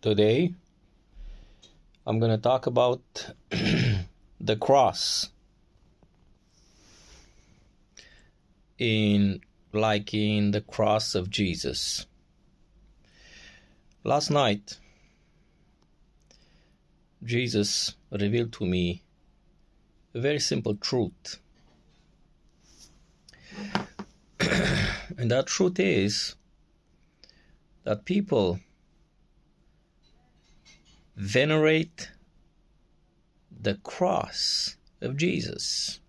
Today, I'm going to talk about the cross in the cross of Jesus. Last night, Jesus revealed to me a very simple truth. And that truth is that people venerate the cross of Jesus.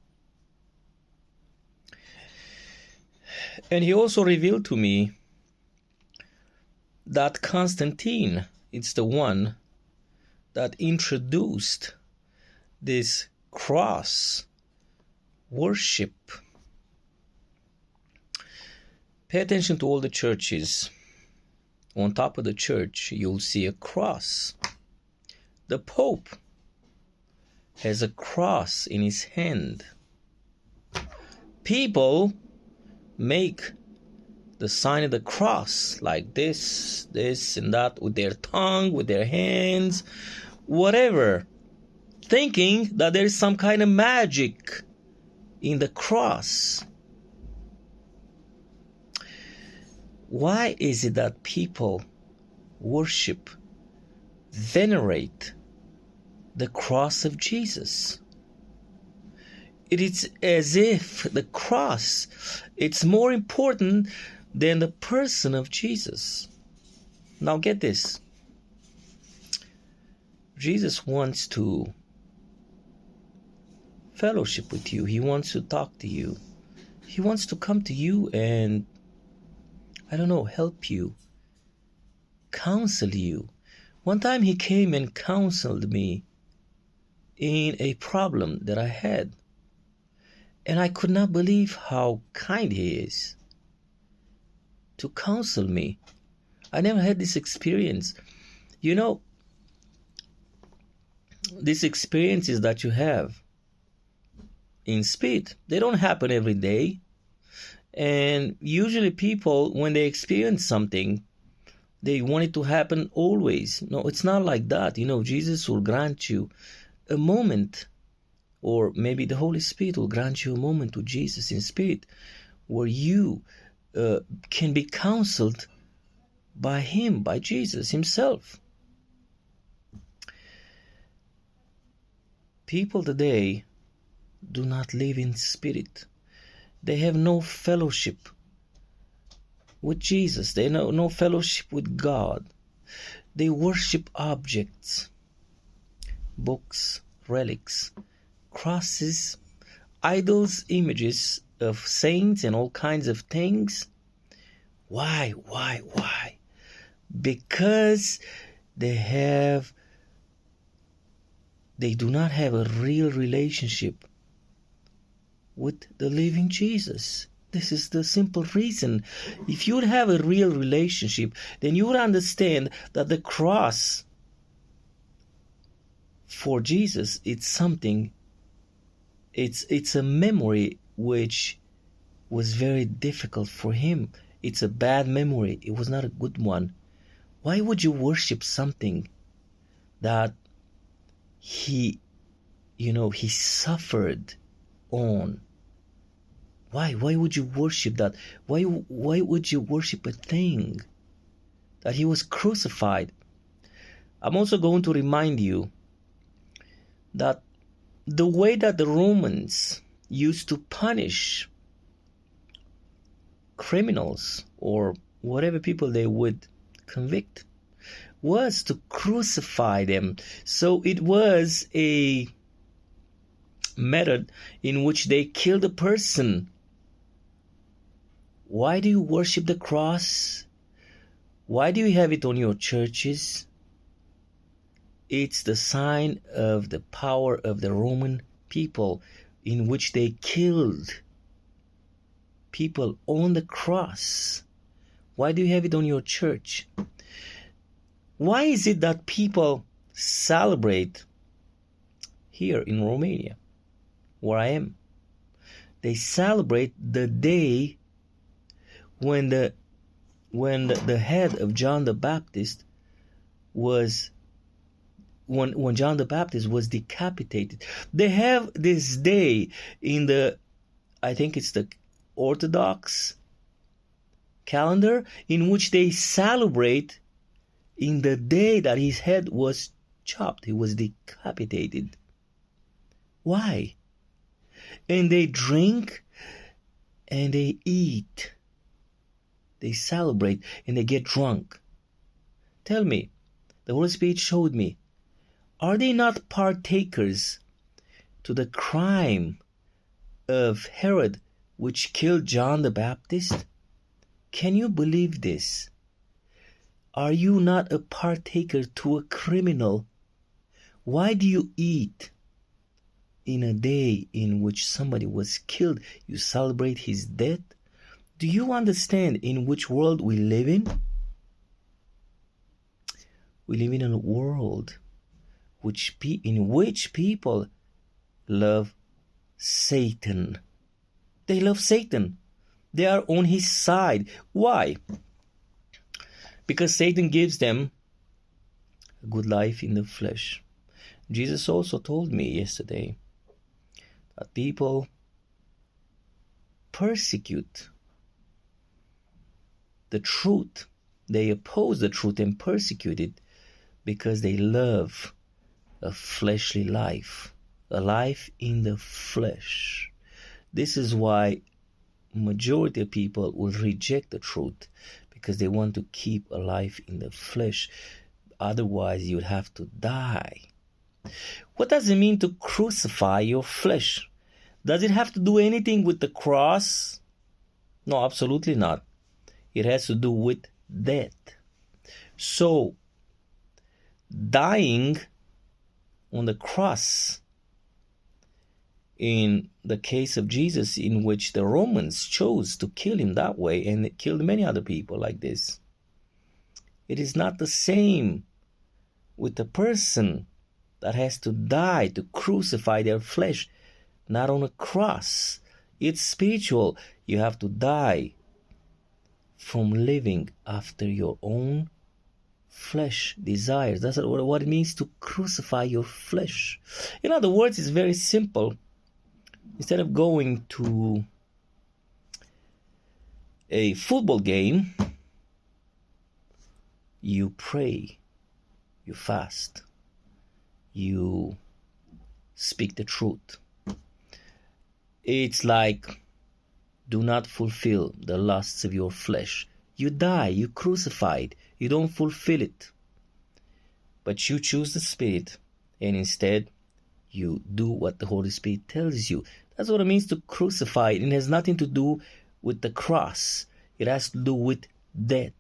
And he also revealed to me that Constantine is the one that introduced this cross worship. Pay attention to all the churches. On top of the church, you'll see a cross. The Pope has a cross in his hand. People make the sign of the cross like this and that with their tongue, with their hands, whatever, thinking that there is some kind of magic in the cross. Why is it that people worship, venerate the cross of Jesus? It is as if the cross, it's more important than the person of Jesus. Now get this. Jesus wants to fellowship with you. He wants to talk to you. He wants to come to you and, help you, counsel you. One time he came and counseled me in a problem that I had. And I could not believe how kind he is to counsel me. I never had this experience. These experiences that you have in spirit, they don't happen every day. And usually people, when they experience something, they want it to happen always. No, it's not like that. Jesus will grant you a moment, or maybe the Holy Spirit will grant you a moment with Jesus in spirit, where you can be counseled by Him, by Jesus Himself. People today do not live in spirit. They have no fellowship with Jesus. They have no fellowship with God. They worship objects, books, relics, crosses, idols, images of saints and all kinds of things. Why? Because they do not have a real relationship with the living Jesus. This is the simple reason. If you would have a real relationship, then you would understand that the cross for Jesus, it's something, it's a memory which was very difficult for him. It's a bad memory. It was not a good one. Why would you worship something that he suffered on? Why would you worship that? Why would you worship a thing that he was crucified? I'm also going to remind you that the way that the Romans used to punish criminals or whatever people they would convict was to crucify them. So it was a method in which they killed a person. Why do you worship the cross? Why do you have it on your churches? It's the sign of the power of the Roman people, in which they killed people on the cross. Why do you have it on your church? Why is it that people celebrate here in Romania, where I am? They celebrate the day when the head of John the Baptist was when John the Baptist was decapitated. They have this day in the, I think it's the Orthodox calendar, in which they celebrate in the day that his head was chopped, he was decapitated. Why? And they drink and they eat. They celebrate and they get drunk. Tell me, the Holy Spirit showed me, are they not partakers to the crime of Herod, which killed John the Baptist? Can you believe this? Are you not a partaker to a criminal? Why do you eat in a day in which somebody was killed? You celebrate his death? Do you understand in which world we live in? We live in a world in which people love Satan. They love Satan. They are on his side. Why? Because Satan gives them a good life in the flesh. Jesus also told me yesterday that people persecute the truth. They oppose the truth and persecute it because they love a fleshly life, a life in the flesh. This is why majority of people will reject the truth, because they want to keep a life in the flesh. Otherwise, you would have to die. What does it mean to crucify your flesh? Does it have to do anything with the cross? No, absolutely not. It has to do with death. So, dying on the cross, in the case of Jesus, in which the Romans chose to kill him that way, and it killed many other people like this, it is not the same with the person that has to die, to crucify their flesh, not on a cross. It's spiritual. You have to die from living after your own flesh desires. That's what it means to crucify your flesh. In other words, it's very simple. Instead of going to a football game, you pray, you fast, you speak the truth. It's like, do not fulfill the lusts of your flesh. You die, you crucify it, you don't fulfill it. But you choose the Spirit, and instead you do what the Holy Spirit tells you. That's what it means to crucify it. It has nothing to do with the cross. It has to do with death.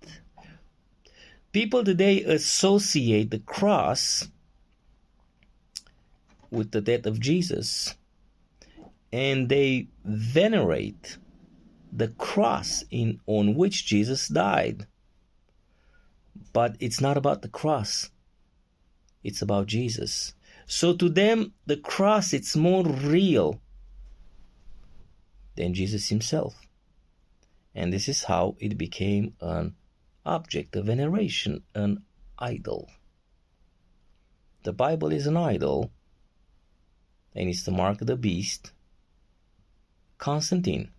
People today associate the cross with the death of Jesus, and they venerate the cross on which Jesus died. But it's not about the cross. It's about Jesus. So to them, the cross, it's more real than Jesus himself. And this is how it became an object of veneration, an idol. The Bible is an idol, and it's the mark of the beast, Constantine.